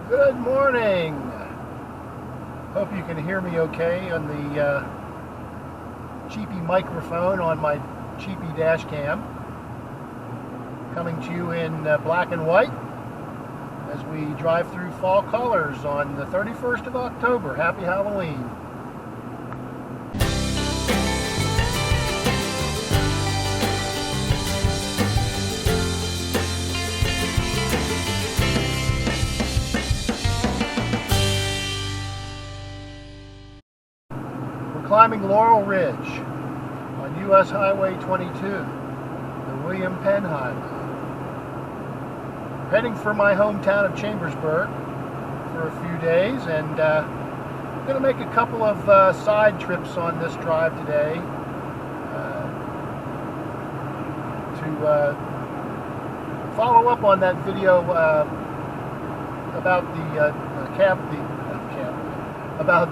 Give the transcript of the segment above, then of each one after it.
Good morning. Hope you can hear me okay on the cheapy microphone on my cheapy dash cam. Coming to you in black and white as we drive through fall colors on the 31st of October. Happy Halloween. Climbing Laurel Ridge on U.S. Highway 22, the William Penn Highway. Heading for my hometown of Chambersburg for a few days, and I'm going to make a couple of side trips on this drive today to follow up on that video about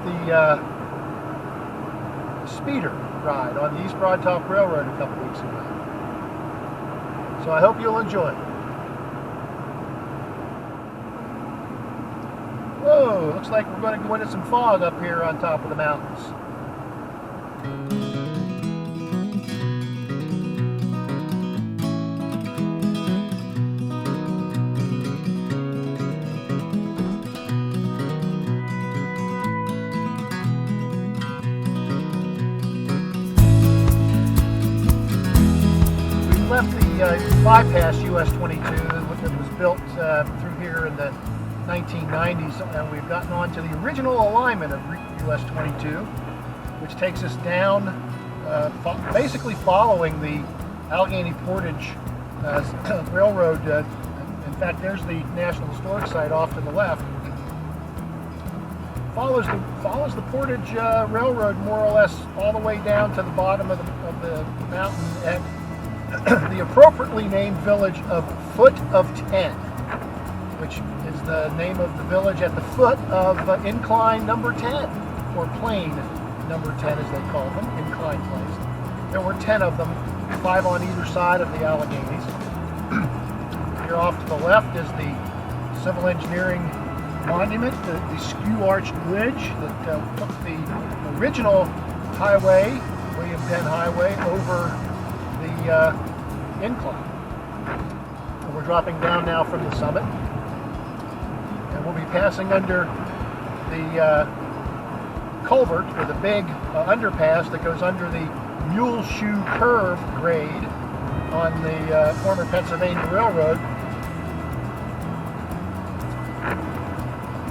the speeder ride on the East Broad Top Railroad a couple weeks ago. So I hope you'll enjoy it. Whoa, looks like we're going to go into some fog up here on top of the mountains. Left the bypass US 22 that was built through here in the 1990s, and we've gotten on to the original alignment of US 22, which takes us down, basically following the Allegheny Portage Railroad. In fact, there's the National Historic Site off to the left. Follows the Portage Railroad more or less all the way down to the bottom of the mountain at the appropriately named village of Foot of 10, which is the name of the village at the foot of incline number 10, or plane number 10 as they call them, incline planes. There were 10 of them, 5 on either side of the Alleghenies. Here off to the left is the civil engineering monument, the skew-arched bridge that took the original highway, William Penn Highway, over the incline. And we're dropping down now from the summit, and we'll be passing under the culvert, or the big underpass that goes under the Muleshoe Curve grade on the former Pennsylvania Railroad.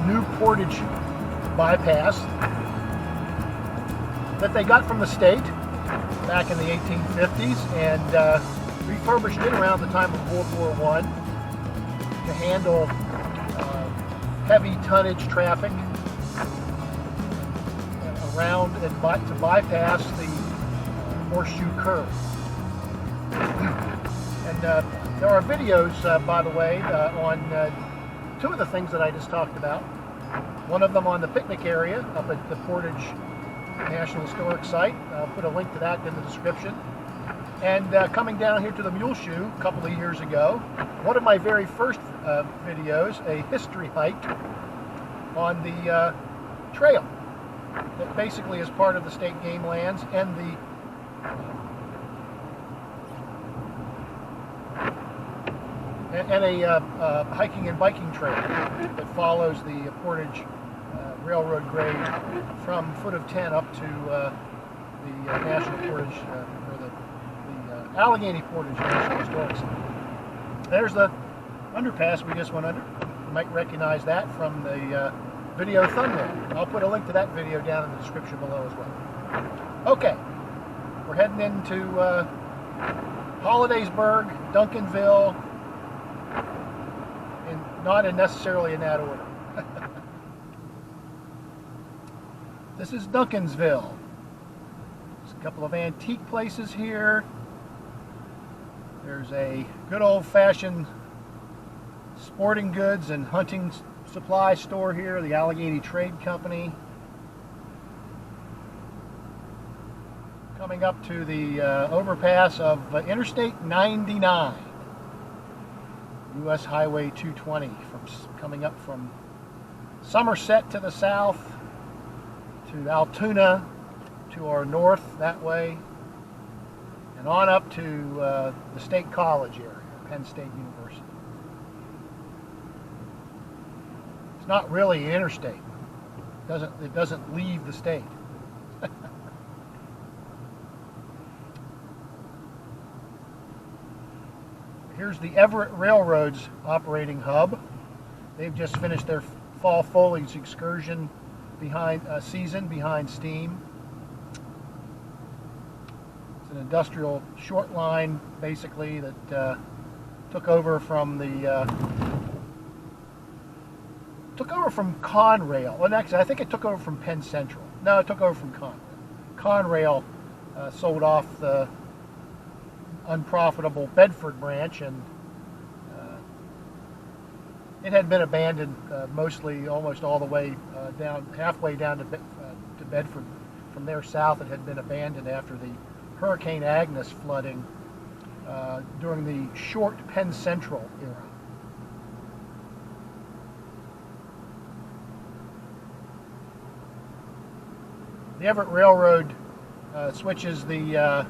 New Portage bypass that they got from the state back in the 1850s and refurbished it around the time of World War I to handle heavy tonnage traffic around and to bypass the Horseshoe Curve. And there are videos, by the way, on two of the things that I just talked about. One of them on the picnic area up at the Portage National Historic Site. I'll put a link to that in the description. And coming down here to the Muleshoe a couple of years ago, one of my very first videos, a history hike on the trail that basically is part of the state game lands and the a hiking and biking trail that follows the Portage Railroad grade from Foot of 10 up to the National Portage, or the Allegheny Portage National Historic Site. There's the underpass we just went under. You might recognize that from the video thumbnail. I'll put a link to that video down in the description below as well. Okay, we're heading into Hollidaysburg, Duncansville, and not necessarily in that order. This is Duncansville. There's a couple of antique places here. There's a good old-fashioned sporting goods and hunting supply store here, the Allegheny Trade Company. Coming up to the overpass of Interstate 99, U.S. Highway 220, coming up from Somerset to the south, to Altoona to our north that way, and on up to the State College area, Penn State University. It's not really an interstate. It doesn't leave the state. Here's the Everett Railroad's operating hub. They've just finished their fall foliage excursion season behind steam. It's an industrial short line, basically, that took over from Conrail. Well, actually, I think it took over from Penn Central. No, it took over from Conrail. Conrail sold off the unprofitable Bedford branch, and it had been abandoned almost all the way down, halfway down to Bedford. From there south, it had been abandoned after the Hurricane Agnes flooding during the short Penn Central era. The Everett Railroad switches the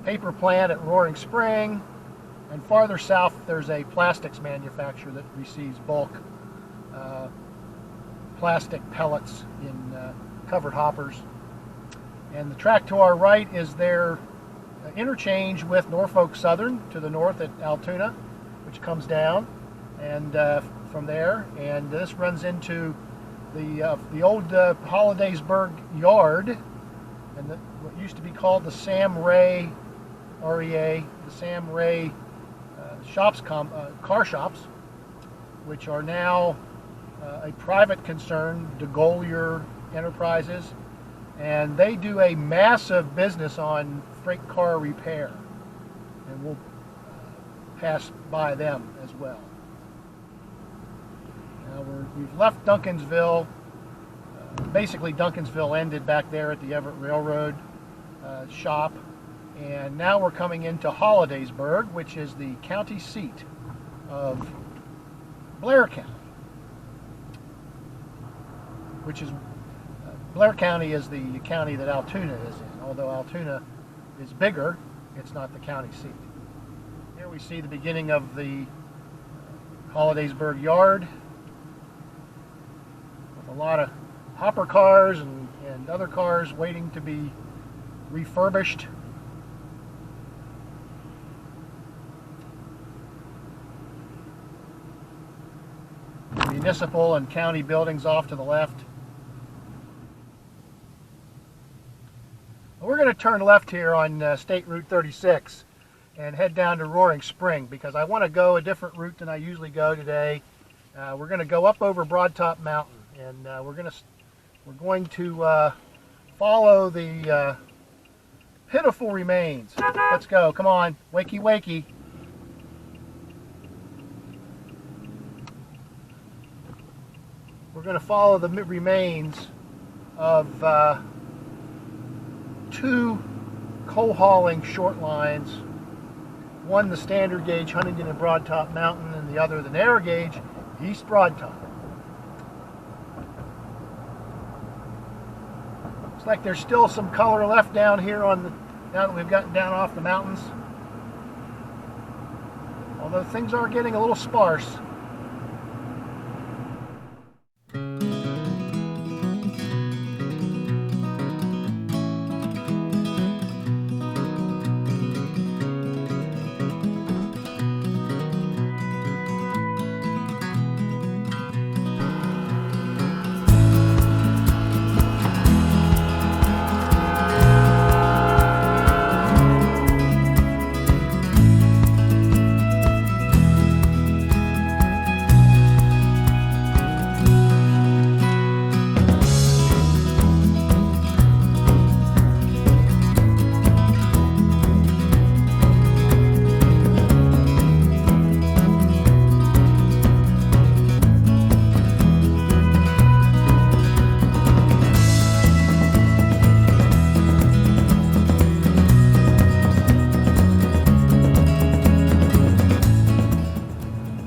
paper plant at Roaring Spring, and farther south there's a plastics manufacturer that receives bulk plastic pellets in covered hoppers. And the track to our right is their interchange with Norfolk Southern to the north at Altoona, which comes down and from there, and this runs into the old Hollidaysburg Yard, and what used to be called the Sam Ray REA, the Sam Ray car shops, which are now a private concern, DeGolyer Enterprises, and they do a massive business on freight car repair, and we'll pass by them as well. Now we've left Duncansville. Basically, Duncansville ended back there at the Everett Railroad shop, and now we're coming into Hollidaysburg, which is the county seat of Blair County, which is Blair County is the county that Altoona is in. Although Altoona is bigger, it's not the county seat. Here we see the beginning of the Hollidaysburg Yard, with a lot of hopper cars and other cars waiting to be refurbished. Municipal and county buildings off to the left. We're going to turn left here on State Route 36 and head down to Roaring Spring, because I want to go a different route than I usually go today. We're going to go up over Broad Top Mountain, and we're going to follow the pitiful remains. Let's go. Come on, wakey wakey. We're going to follow the remains of two coal hauling short lines. One the standard gauge Huntingdon and Broad Top Mountain, and the other the narrow gauge East Broad Top. Looks like there's still some color left down here now that we've gotten down off the mountains. Although things are getting a little sparse.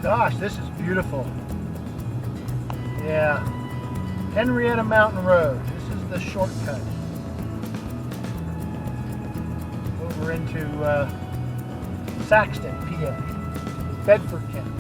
Gosh, this is beautiful. Yeah, Henrietta Mountain Road. This is the shortcut over into Saxton, PA, Bedford County.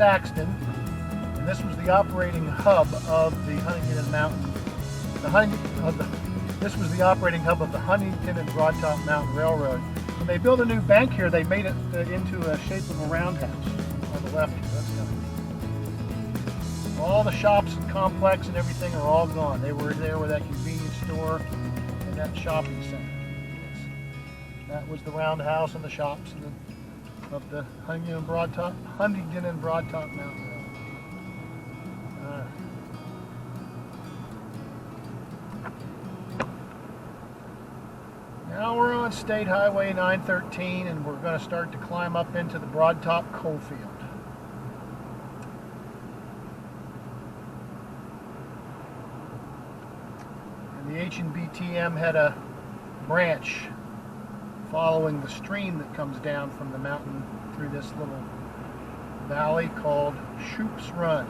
Axton, and this was the operating hub of the Huntingdon Mountain. This was the operating hub of the Huntingdon and Broad Top Mountain Railroad. When they built a new bank here, they made it into a shape of a roundhouse on the left here. That's kind of neat. All the shops and complex and everything are all gone. They were there with that convenience store and that shopping center. That was the roundhouse and the shops and of the Huntingdon and Broad Top Mountain Railroad. All right. Now we're on State Highway 913, and we're going to start to climb up into the Broad Top coal field. And the H&BTM had a branch following the stream that comes down from the mountain through this little valley called Shoop's Run.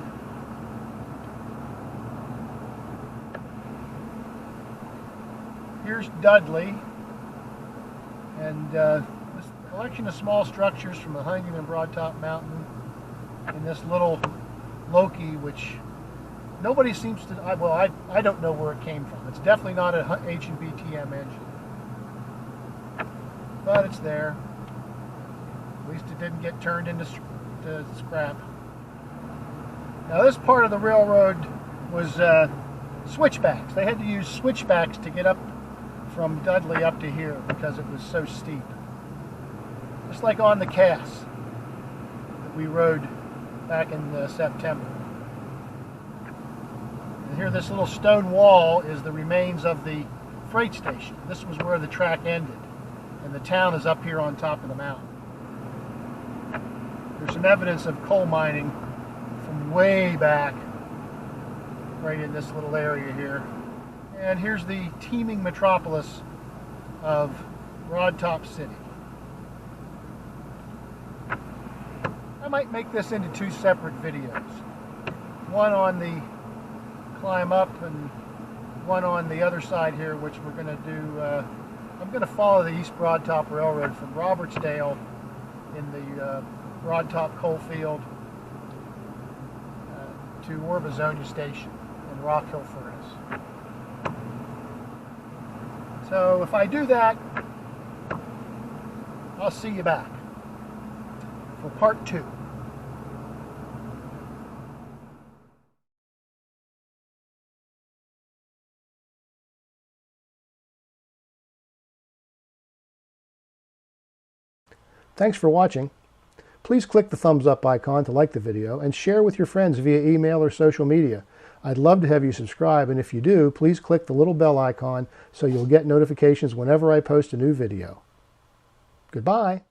Here's Dudley, and this collection of small structures from the Huntingdon and Broad Top Mountain in this little Loki, which nobody seems to, well, I don't know where it came from. It's definitely not an H&BTM engine. But it's there. At least it didn't get turned into scrap. Now this part of the railroad was switchbacks. They had to use switchbacks to get up from Dudley up to here because it was so steep. Just like on the Cass that we rode back in September. And here this little stone wall is the remains of the freight station. This was where the track ended. And the town is up here on top of the mountain. There's some evidence of coal mining from way back, right in this little area here. And here's the teeming metropolis of Broad Top City. I might make this into two separate videos. One on the climb up and one on the other side here, which we're going to do. I'm going to follow the East Broad Top Railroad from Robertsdale in the Broad Top coal field to Orbizonia Station and Rock Hill Furnace. So if I do that, I'll see you back for part 2. Thanks for watching. Please click the thumbs up icon to like the video and share with your friends via email or social media. I'd love to have you subscribe, and if you do, please click the little bell icon so you'll get notifications whenever I post a new video. Goodbye.